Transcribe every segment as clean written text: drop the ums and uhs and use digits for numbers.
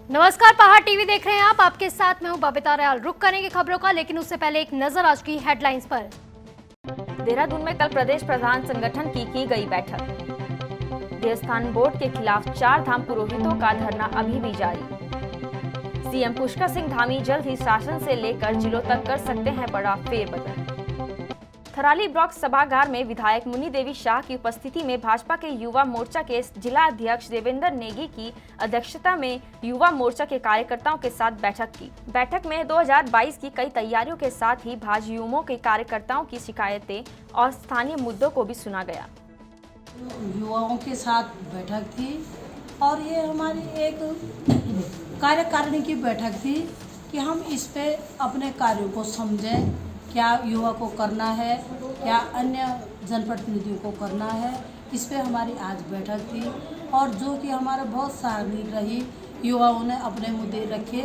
नमस्कार, पहाड़ टीवी देख रहे हैं आप। आपके साथ मैं हूं बबीता रयाल। रुक करेंगे खबरों का, लेकिन उससे पहले एक नजर आज की हेडलाइंस पर। देहरादून में कल प्रदेश प्रधान संगठन की गई बैठक। देवस्थान बोर्ड के खिलाफ 4 धाम पुरोहितों का धरना अभी भी जारी। सीएम पुष्कर सिंह धामी जल्द ही शासन से लेकर जिलों तक कर सकते हैं बड़ा फेरबदल। थराली ब्लॉक सभागार में विधायक मुनि देवी शाह की उपस्थिति में भाजपा के युवा मोर्चा के जिला अध्यक्ष देवेंद्र नेगी की अध्यक्षता में युवा मोर्चा के कार्यकर्ताओं के साथ बैठक की। बैठक में 2022 की कई तैयारियों के साथ ही भाजयुमो के कार्यकर्ताओं की शिकायतें और स्थानीय मुद्दों को भी सुना गया। युवाओं के साथ बैठक थी और ये हमारी एक कार्यकारिणी की बैठक थी कि हम इस पे अपने कार्यों को समझें, क्या युवा को करना है, क्या अन्य जनप्रतिनिधियों को करना है। इस पे हमारी आज बैठक थी और जो कि हमारा बहुत सराहनीय रही। युवाओं ने अपने मुद्दे रखे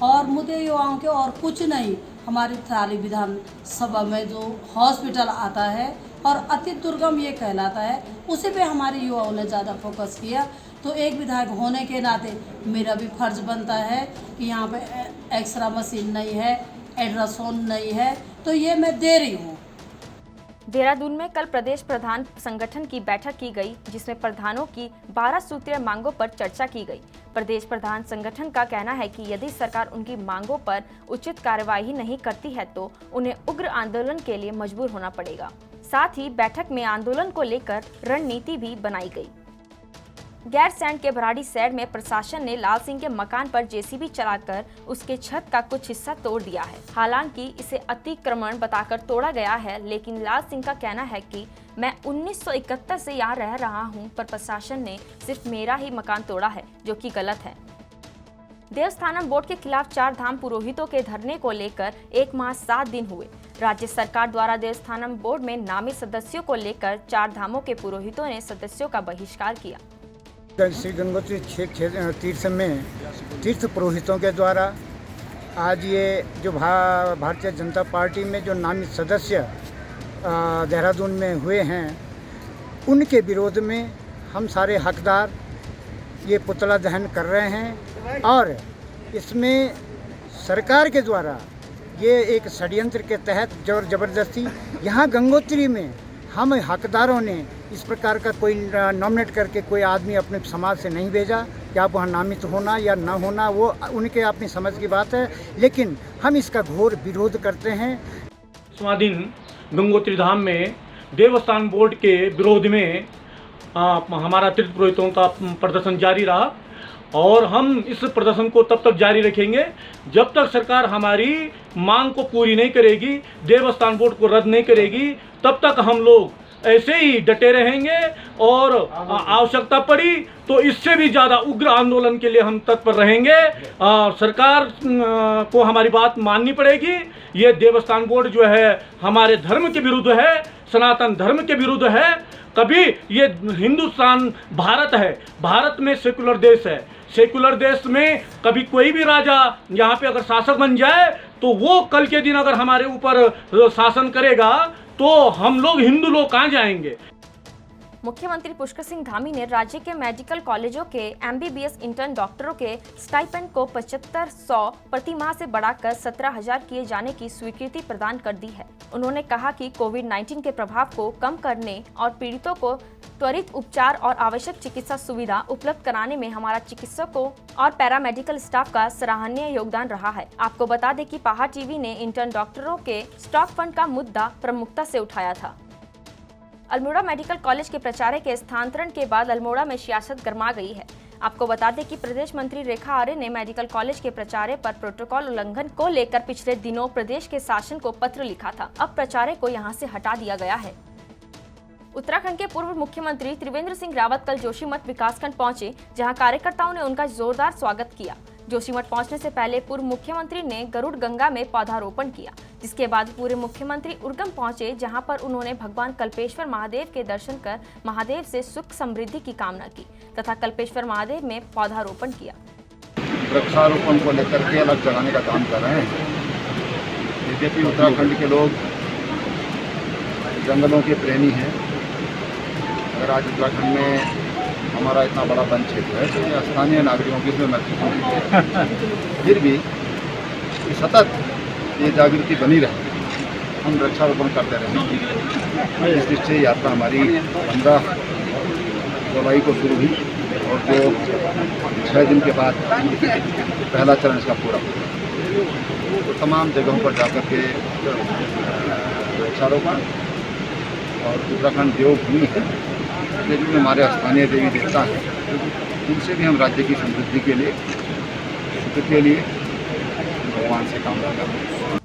और मुद्दे युवाओं के और कुछ नहीं, हमारी थराली विधानसभा में जो हॉस्पिटल आता है और अति दुर्गम ये कहलाता है, उसी पे हमारे युवाओं ने ज़्यादा फोकस किया। तो एक विधायक होने के नाते मेरा भी फर्ज बनता है कि यहाँ पे एक्सरा मशीन नहीं है, अल्ट्रासाउंड नहीं है, तो ये मैं दे रही हूँ। देहरादून में कल प्रदेश प्रधान संगठन की बैठक की गई, जिसमें प्रधानों की 12 सूत्रीय मांगों पर चर्चा की गई। प्रदेश प्रधान संगठन का कहना है कि यदि सरकार उनकी मांगों पर उचित कार्यवाही नहीं करती है तो उन्हें उग्र आंदोलन के लिए मजबूर होना पड़ेगा। साथ ही बैठक में आंदोलन को लेकर रणनीति भी बनाई गई। गैरसैंण के भराड़ी सैड में प्रशासन ने लाल सिंह के मकान पर जेसीबी चलाकर उसके छत का कुछ हिस्सा तोड़ दिया है। हालांकि इसे अतिक्रमण बताकर तोड़ा गया है, लेकिन लाल सिंह का कहना है कि मैं 1971 से यहाँ रह रहा हूँ, पर प्रशासन ने सिर्फ मेरा ही मकान तोड़ा है, जो कि गलत है। देवस्थानम बोर्ड के खिलाफ 4 धाम पुरोहितों के धरने को लेकर 1 माह 7 दिन हुए। राज्य सरकार द्वारा देवस्थानम बोर्ड में नामित सदस्यों को लेकर 4 धामों के पुरोहितों ने सदस्यों का बहिष्कार किया। श्री गंगोत्री तीर्थ में तीर्थ पुरोहितों के द्वारा आज ये जो भारतीय जनता पार्टी में जो नामित सदस्य देहरादून में हुए हैं, उनके विरोध में हम सारे हकदार ये पुतला दहन कर रहे हैं और इसमें सरकार के द्वारा ये एक षड्यंत्र के तहत जोर जबरदस्ती यहाँ गंगोत्री में हम हकदारों ने इस प्रकार का कोई नॉमिनेट करके कोई आदमी अपने समाज से नहीं भेजा कि आप वहाँ नामित होना या न होना, वो उनके अपनी समझ की बात है, लेकिन हम इसका घोर विरोध करते हैं। दिन गंगोत्री धाम में देवस्थान बोर्ड के विरोध में हमारा तीर्थ पुरोहितों का प्रदर्शन जारी रहा और हम इस प्रदर्शन को तब तक जारी रखेंगे जब तक सरकार हमारी मांग को पूरी नहीं करेगी, देवस्थान बोर्ड को रद्द नहीं करेगी, तब तक हम लोग ऐसे ही डटे रहेंगे और आवश्यकता पड़ी तो इससे भी ज़्यादा उग्र आंदोलन के लिए हम तत्पर रहेंगे। सरकार को हमारी बात माननी पड़ेगी। ये देवस्थान बोर्ड जो है हमारे धर्म के विरुद्ध है, सनातन धर्म के विरुद्ध है। कभी ये हिंदुस्तान भारत है, भारत में सेकुलर देश है, सेकुलर देश में कभी कोई भी राजा यहाँ पे अगर शासक बन जाए तो वो कल के दिन अगर हमारे ऊपर शासन करेगा तो हम लोग हिंदू लोग कहाँ जाएंगे। मुख्यमंत्री पुष्कर सिंह धामी ने राज्य के मेडिकल कॉलेजों के एमबीबीएस इंटर्न डॉक्टरों के स्टाइपेंड को 7500 प्रति माह से बढ़ाकर 17,000 किए जाने की स्वीकृति प्रदान कर दी है। उन्होंने कहा कि कोविड-19 के प्रभाव को कम करने और पीड़ितों को त्वरित उपचार और आवश्यक चिकित्सा सुविधा उपलब्ध कराने में हमारा चिकित्सकों और पैरामेडिकल स्टाफ का सराहनीय योगदान रहा है। आपको बता दें कि पहाड़ टीवी ने इंटर्न डॉक्टरों के स्टॉक फंड का मुद्दा प्रमुखता से उठाया था। अल्मोड़ा मेडिकल कॉलेज के प्राचार्य के स्थानांतरण के बाद अल्मोड़ा में सियासत गर्मा गई है। आपको बता दें कि प्रदेश मंत्री रेखा आर्य ने मेडिकल कॉलेज के प्राचार्य पर प्रोटोकॉल उल्लंघन को लेकर पिछले दिनों प्रदेश के शासन को पत्र लिखा था। अब प्राचार्य को यहां से हटा दिया गया है। उत्तराखंड के पूर्व मुख्यमंत्री त्रिवेंद्र सिंह रावत कल जोशीमठ विकासखंड पहुंचे, जहां कार्यकर्ताओं ने उनका जोरदार स्वागत किया। जोशीमठ पहुंचने से पहले पूर्व मुख्यमंत्री ने गरुड़ गंगा में पौधारोपण किया, जिसके बाद पूर्व मुख्यमंत्री उर्गम पहुंचे, जहां पर उन्होंने भगवान कल्पेश्वर महादेव के दर्शन कर महादेव से सुख समृद्धि की कामना की तथा कल्पेश्वर महादेव में पौधारोपण किया। वृक्षारोपण को लेकर के अलग जगाने का काम कर रहे हैं। यद्यपि उत्तराखंड के लोग जंगलों के प्रेमी हैं, अगर आज उत्तराखंड में हमारा इतना बड़ा वन क्षेत्र है, तो ये स्थानीय नागरिकों की इसमें महत्वपूर्ण है। फिर भी सतत ये जागृति बनी रहे, हम वृक्षारोपण करते रहेंगे। इस दृष्टि से यात्रा हमारी 15 जुलाई को शुरू हुई और जो 6 दिन के बाद पहला चरण इसका पूरा हुआ। तो तमाम जगहों पर जाकर के वृक्षारोपण और उत्तराखंड देवभूमि है, लेकिन हमारे स्थानीय देवी देवता हैं, उनसे भी हम राज्य की समृद्धि के लिए, सुख के लिए भगवान से कामना करते हैं।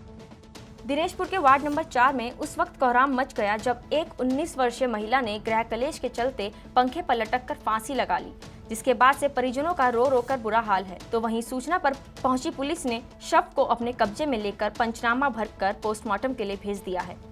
दिनेशपुर के वार्ड नंबर 4 में उस वक्त कोहराम मच गया जब एक 19 वर्षीय महिला ने गृह कलेश के चलते पंखे पर लटक कर फांसी लगा ली, जिसके बाद से परिजनों का रो रो कर बुरा हाल है। तो वहीं सूचना पर पहुंची पुलिस ने शव को अपने कब्जे में लेकर पंचनामा भरकर पोस्टमार्टम के लिए भेज दिया है।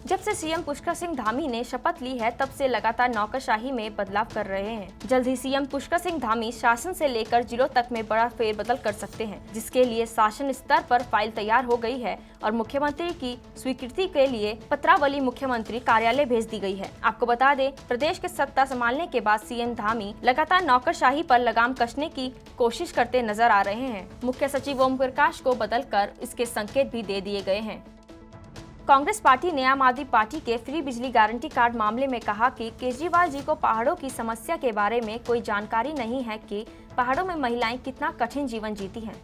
जब से सीएम पुष्कर सिंह धामी ने शपथ ली है, तब से लगातार नौकरशाही में बदलाव कर रहे हैं। जल्द ही सीएम पुष्कर सिंह धामी शासन से लेकर जिलों तक में बड़ा फेरबदल कर सकते हैं, जिसके लिए शासन स्तर पर फाइल तैयार हो गई है और मुख्यमंत्री की स्वीकृति के लिए पत्रावली मुख्यमंत्री कार्यालय भेज दी गई है। आपको बता दें, प्रदेश के सत्ता संभालने के बाद सीएम धामी लगातार नौकरशाही पर लगाम कसने की कोशिश करते नजर आ रहे हैं। मुख्य सचिव ओम प्रकाश को बदलकर इसके संकेत भी दे दिए गए हैं। कांग्रेस पार्टी ने आम आदमी पार्टी के फ्री बिजली गारंटी कार्ड मामले में कहा कि केजरीवाल जी को पहाड़ों की समस्या के बारे में कोई जानकारी नहीं है कि पहाड़ों में महिलाएं कितना कठिन जीवन जीती हैं।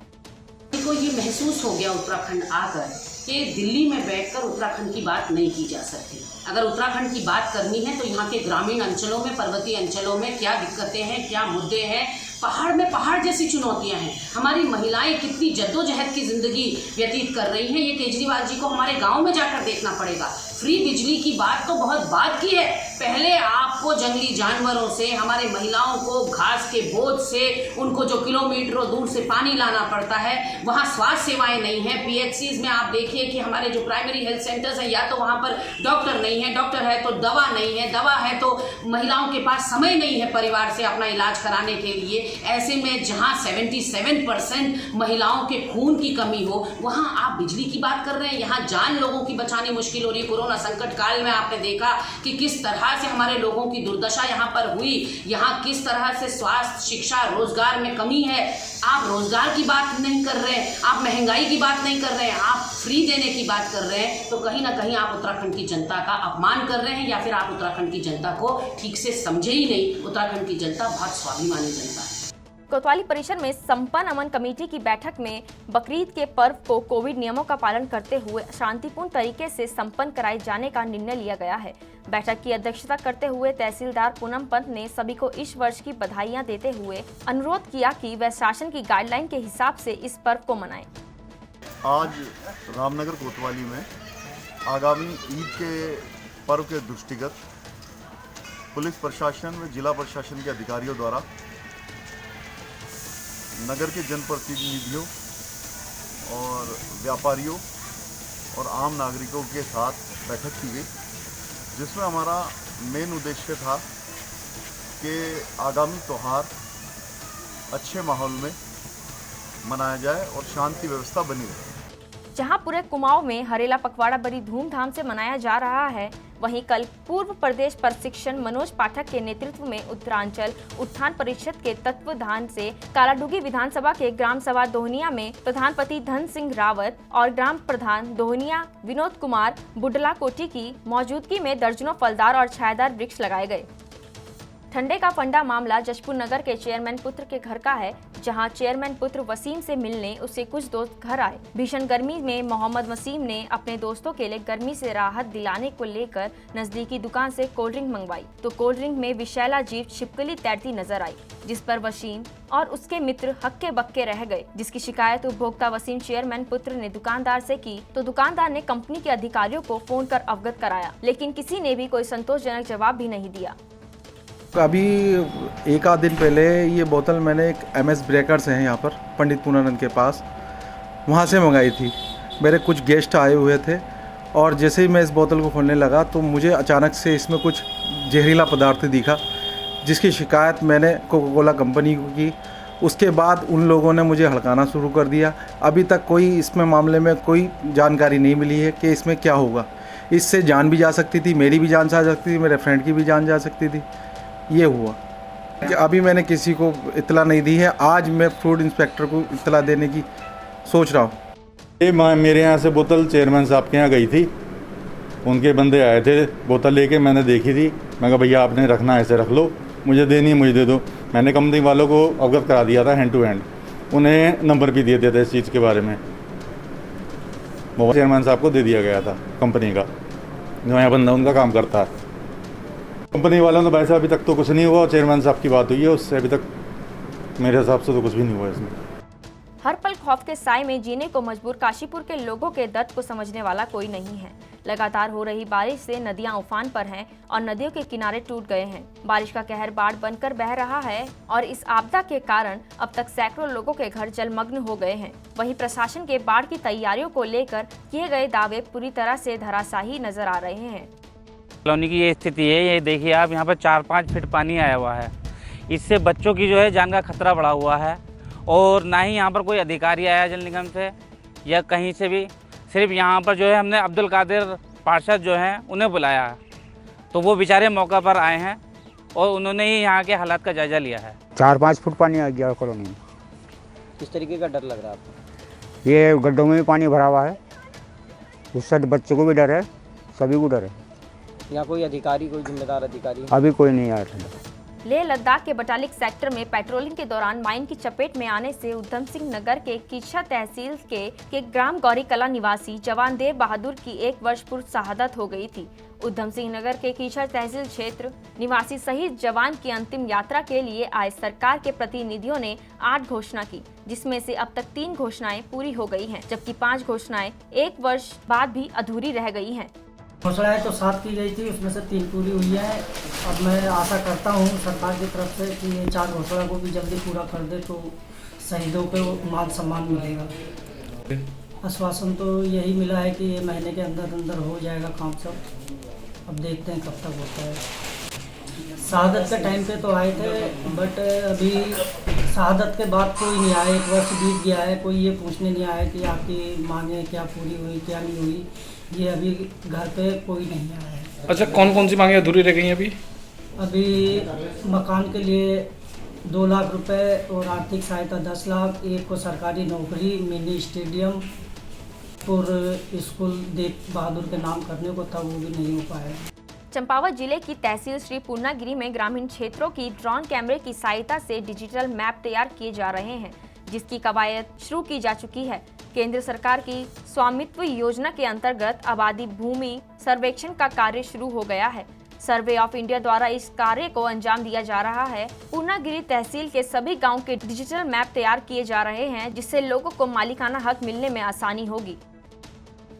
को ये महसूस हो गया उत्तराखंड आकर कि दिल्ली में बैठकर उत्तराखंड की बात नहीं की जा सकती। अगर उत्तराखंड की बात करनी है तो यहाँ के ग्रामीण अंचलों में, पर्वतीय अंचलों में क्या दिक्कतें हैं, क्या मुद्दे हैं, पहाड़ में पहाड़ जैसी चुनौतियां हैं, हमारी महिलाएं कितनी जद्दोजहद की जिंदगी व्यतीत कर रही हैं, ये केजरीवाल जी को हमारे गांव में जाकर देखना पड़ेगा। फ्री बिजली की बात तो बहुत बाद की है, पहले आपको जंगली जानवरों से, हमारे महिलाओं को घास के बोझ से, उनको जो किलोमीटरों दूर से पानी लाना पड़ता है, वहाँ स्वास्थ्य सेवाएं नहीं है। पीएचसीज में आप देखिए कि हमारे जो प्राइमरी हेल्थ सेंटर्स हैं, या तो वहाँ पर डॉक्टर नहीं है, डॉक्टर है तो दवा नहीं है, दवा है तो महिलाओं के पास समय नहीं है परिवार से अपना इलाज कराने के लिए। ऐसे में जहाँ 77% महिलाओं के खून की कमी हो, वहाँ आप बिजली की बात कर रहे हैं। यहाँ जान लोगों की बचानी मुश्किल हो रही है। कोरोना संकट काल में आपने देखा कि किस तरह से हमारे लोगों की दुर्दशा यहाँ पर हुई, यहाँ किस तरह से स्वास्थ्य, शिक्षा, रोजगार में कमी है। आप रोजगार की बात नहीं कर रहे हैं, आप महंगाई की बात नहीं कर रहे हैं, आप फ्री देने की बात कर रहे हैं, तो कहीं ना कहीं आप उत्तराखंड की जनता का अपमान कर रहे हैं, या फिर आप उत्तराखंड की जनता को ठीक से समझे ही नहीं। उत्तराखंड की जनता बहुत स्वाभिमानी जनता है। कोतवाली परिसर में संपन्न अमन कमेटी की बैठक में बकरीद के पर्व को कोविड नियमों का पालन करते हुए शांतिपूर्ण तरीके से संपन्न कराए जाने का निर्णय लिया गया है। बैठक की अध्यक्षता करते हुए तहसीलदार पूनम पंत ने सभी को इस वर्ष की बधाइयां देते हुए अनुरोध किया कि वह शासन की गाइडलाइन के हिसाब से इस पर्व को मनाएं। आज रामनगर कोतवाली में आगामी ईद के पर्व के दृष्टिगत पुलिस प्रशासन व जिला प्रशासन के अधिकारियों द्वारा नगर के जनप्रतिनिधियों और व्यापारियों और आम नागरिकों के साथ बैठक की गई, जिसमें हमारा मेन उद्देश्य था कि आगामी त्यौहार अच्छे माहौल में मनाया जाए और शांति व्यवस्था बनी रहे। जहां पूरे कुमाऊं में हरेला पखवाड़ा बड़ी धूमधाम से मनाया जा रहा है, वहीं कल पूर्व प्रदेश प्रशिक्षण मनोज पाठक के नेतृत्व में उत्तरांचल उत्थान परिषद के तत्वावधान से कालाडूगी विधानसभा के ग्राम सभा दोहनिया में प्रधानपति धन सिंह रावत और ग्राम प्रधान दोहनिया विनोद कुमार बुडला कोटी की मौजूदगी में दर्जनों फलदार और छायादार वृक्ष लगाए गए। ठंडे का फंडा मामला जशपुर नगर के चेयरमैन पुत्र के घर का है, जहां चेयरमैन पुत्र वसीम से मिलने उसके कुछ दोस्त घर आए। भीषण गर्मी में मोहम्मद वसीम ने अपने दोस्तों के लिए गर्मी से राहत दिलाने को लेकर नजदीकी दुकान से कोल्ड ड्रिंक मंगवाई, तो कोल्ड ड्रिंक में विषैला जीव छिपकली तैरती नजर आई, जिस पर वसीम और उसके मित्र हक्के बक्के रह गए। जिसकी शिकायत उपभोक्ता वसीम चेयरमैन पुत्र ने दुकानदार से की, तो दुकानदार ने कंपनी के अधिकारियों को फोन कर अवगत कराया, लेकिन किसी ने भी कोई संतोषजनक जवाब भी नहीं दिया। अभी एक आध दिन पहले ये बोतल मैंने एक MS ब्रेकर्स हैं यहाँ पर पंडित पूर्णानंद के पास, वहाँ से मंगाई थी। मेरे कुछ गेस्ट आए हुए थे और जैसे ही मैं इस बोतल को खोलने लगा तो मुझे अचानक से इसमें कुछ जहरीला पदार्थ दिखा, जिसकी शिकायत मैंने कोका कोला कंपनी को की। उसके बाद उन लोगों ने मुझे हड़काना शुरू कर दिया। अभी तक कोई इसमें मामले में कोई जानकारी नहीं मिली है कि इसमें क्या होगा। इससे जान भी जा सकती थी, मेरी भी जान जा सकती थी, मेरे फ्रेंड की भी जान जा सकती थी। ये हुआ कि अभी मैंने किसी को इतला नहीं दी है, आज मैं फूड इंस्पेक्टर को इतला देने की सोच रहा हूँ। ये मेरे यहाँ से बोतल चेयरमैन साहब के यहाँ गई थी, उनके बंदे आए थे बोतल लेके, मैंने देखी थी, मैं कहा भैया आपने रखना ऐसे रख लो, मुझे देनी है मुझे दे दो। मैंने कंपनी वालों को अवगत करा दिया था हैंड टू हैंड, उन्हें नंबर भी दिए थे इस चीज़ के बारे में, वो चेयरमैन साहब को दे दिया गया था कंपनी का, जो यहाँ बंदा उनका काम करता है। कंपनी वालों ने वैसे अभी तक तो कुछ नहीं हुआ, और चेयरमैन साहब की बात हुई है, उससे अभी तक मेरे हिसाब से तो कुछ भी नहीं हुआ इसमें। हर पल खौफ के साए में जीने को मजबूर काशीपुर के लोगों के दर्द को समझने वाला कोई नहीं है। लगातार हो रही बारिश से नदियां उफान पर हैं और नदियों के किनारे टूट गए हैं। बारिश का कहर बाढ़ बनकर बह रहा है और इस आपदा के कारण अब तक सैकड़ों लोगों के घर जलमग्न हो गए हैं। वहीं प्रशासन के बाढ़ की तैयारियों को लेकर किए गए दावे पूरी तरह से धराशायी नजर आ रहे हैं। कॉलोनी की ये स्थिति है, ये देखिए आप, यहाँ पर 4-5 फीट पानी आया हुआ है। इससे बच्चों की जो है जान का खतरा बढ़ा हुआ है, और ना ही यहाँ पर कोई अधिकारी आया जल निगम से या कहीं से भी। सिर्फ यहाँ पर जो है हमने अब्दुल कादिर पार्षद जो हैं उन्हें बुलाया है, तो वो बेचारे मौका पर आए हैं और उन्होंने ही यहाँ के हालात का जायजा लिया है। 4-5 फुट पानी आ गया कॉलोनी में। किस तरीके का डर लग रहा है आपको? ये गड्ढों में भी पानी भरा हुआ है, उससे बच्चों को भी डर है, सभी को डर है। यहाँ कोई अधिकारी, कोई जिम्मेदार अधिकारी अभी कोई नहीं आया। लेह लद्दाख के बटालिक सेक्टर में पेट्रोलिंग के दौरान माइन की चपेट में आने से उधम सिंह नगर के कीछा तहसील के ग्राम गौरी कला निवासी जवान देव बहादुर की 1 वर्ष पूर्व शहादत हो गई थी। उधम सिंह नगर के कीछा तहसील क्षेत्र निवासी शहीद जवान की अंतिम यात्रा के लिए आए सरकार के प्रतिनिधियों ने 8 घोषणा की, जिसमें से अब तक 3 घोषणाएं पूरी हो गई हैं, जबकि 5 घोषणाएं 1 वर्ष बाद भी अधूरी रह गई हैं। घोषणाएँ तो 7 की गई थी, उसमें से 3 पूरी हुई है। अब मैं आशा करता हूँ सरकार की तरफ से कि ये 4 घोषणा को भी जल्दी पूरा कर दे तो शहीदों को मान सम्मान मिलेगा। आश्वासन तो यही मिला है कि ये महीने के अंदर अंदर हो जाएगा काम सब। अब देखते हैं कब तक होता है। शहादत के टाइम पे तो आए थे, बट अभी शहादत के बाद कोई नहीं आया। 1 वर्ष बीत गया है, कोई ये पूछने नहीं आया कि आपकी मांगें क्या पूरी हुई क्या नहीं हुई। ये अभी घर पे कोई नहीं आया है। अच्छा, कौन कौन सी मांगें अधूरी रह गई हैं अभी? अभी मकान के लिए 2 लाख रुपए और आर्थिक सहायता 10 लाख, एक को सरकारी नौकरी, मिनी स्टेडियम और स्कूल देव बहादुर के नाम करने को था, वो भी नहीं हो पाया। चंपावत जिले की तहसील श्री पूर्णागिरी में ग्रामीण क्षेत्रों की ड्रोन कैमरे की सहायता से डिजिटल मैप तैयार किए जा रहे हैं, जिसकी कवायद शुरू की जा चुकी है। केंद्र सरकार की स्वामित्व योजना के अंतर्गत आबादी भूमि सर्वेक्षण का कार्य शुरू हो गया है। सर्वे ऑफ इंडिया द्वारा इस कार्य को अंजाम दिया जा रहा है। पूर्णागिरी तहसील के सभी गांव के डिजिटल मैप तैयार किए जा रहे हैं, जिससे लोगों को मालिकाना हक मिलने में आसानी होगी।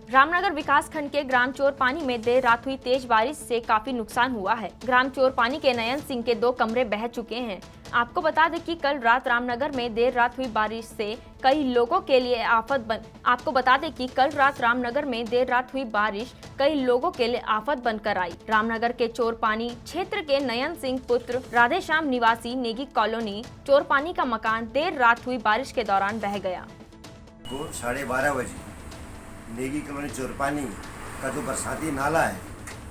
रामनगर विकासखंड के ग्राम चोरपानी में देर रात हुई तेज बारिश से काफी नुकसान हुआ है। ग्राम चोरपानी के नयन सिंह के 2 कमरे बह चुके हैं। आपको बता दें कि कल रात रामनगर में देर रात हुई बारिश से कई लोगों के लिए आफत बनकर आई। रामनगर के चोरपानी क्षेत्र के नयन सिंह पुत्र राधेश्याम निवासी नेगी कॉलोनी चोरपानी का मकान देर रात हुई बारिश के दौरान बह गया। 12:30 बजे नेगी कॉलोनी चोरपानी का जो बरसाती नाला है,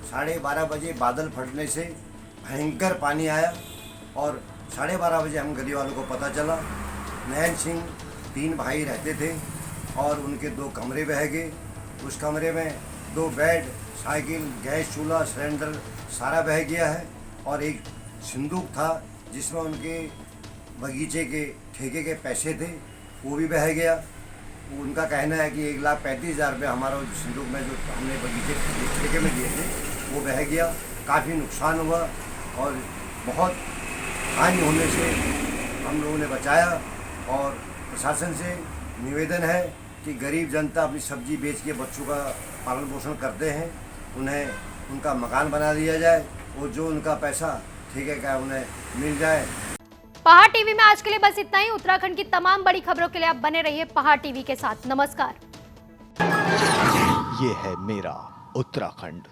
12:30 बजे बादल फटने से भयंकर पानी आया और 12:30 बजे हम गली वालों को पता चला। नयन सिंह 3 भाई रहते थे और उनके 2 कमरे बह गए। उस कमरे में 2 बेड, साइकिल, गैस चूल्हा, सिलेंडर सारा बह गया है और एक सिंदूक था जिसमें उनके बगीचे के ठेके के पैसे थे, वो भी बह गया। उनका कहना है कि 1,35,000 रुपये हमारा सिंदूक में जो हमने बगीचे ठेके में दिए थे वो बह गया। काफ़ी नुकसान हुआ और बहुत हानि होने से हम लोगों ने बचाया। और प्रशासन से निवेदन है कि गरीब जनता अपनी सब्जी बेच के बच्चों का पालन पोषण करते हैं, उन्हें उनका मकान बना दिया जाए और जो उनका पैसा ठेके का उन्हें मिल जाए। पहाड़ टीवी में आज के लिए बस इतना ही। उत्तराखंड की तमाम बड़ी खबरों के लिए आप बने रहिए पहाड़ टीवी के साथ। नमस्कार। ये है मेरा उत्तराखंड।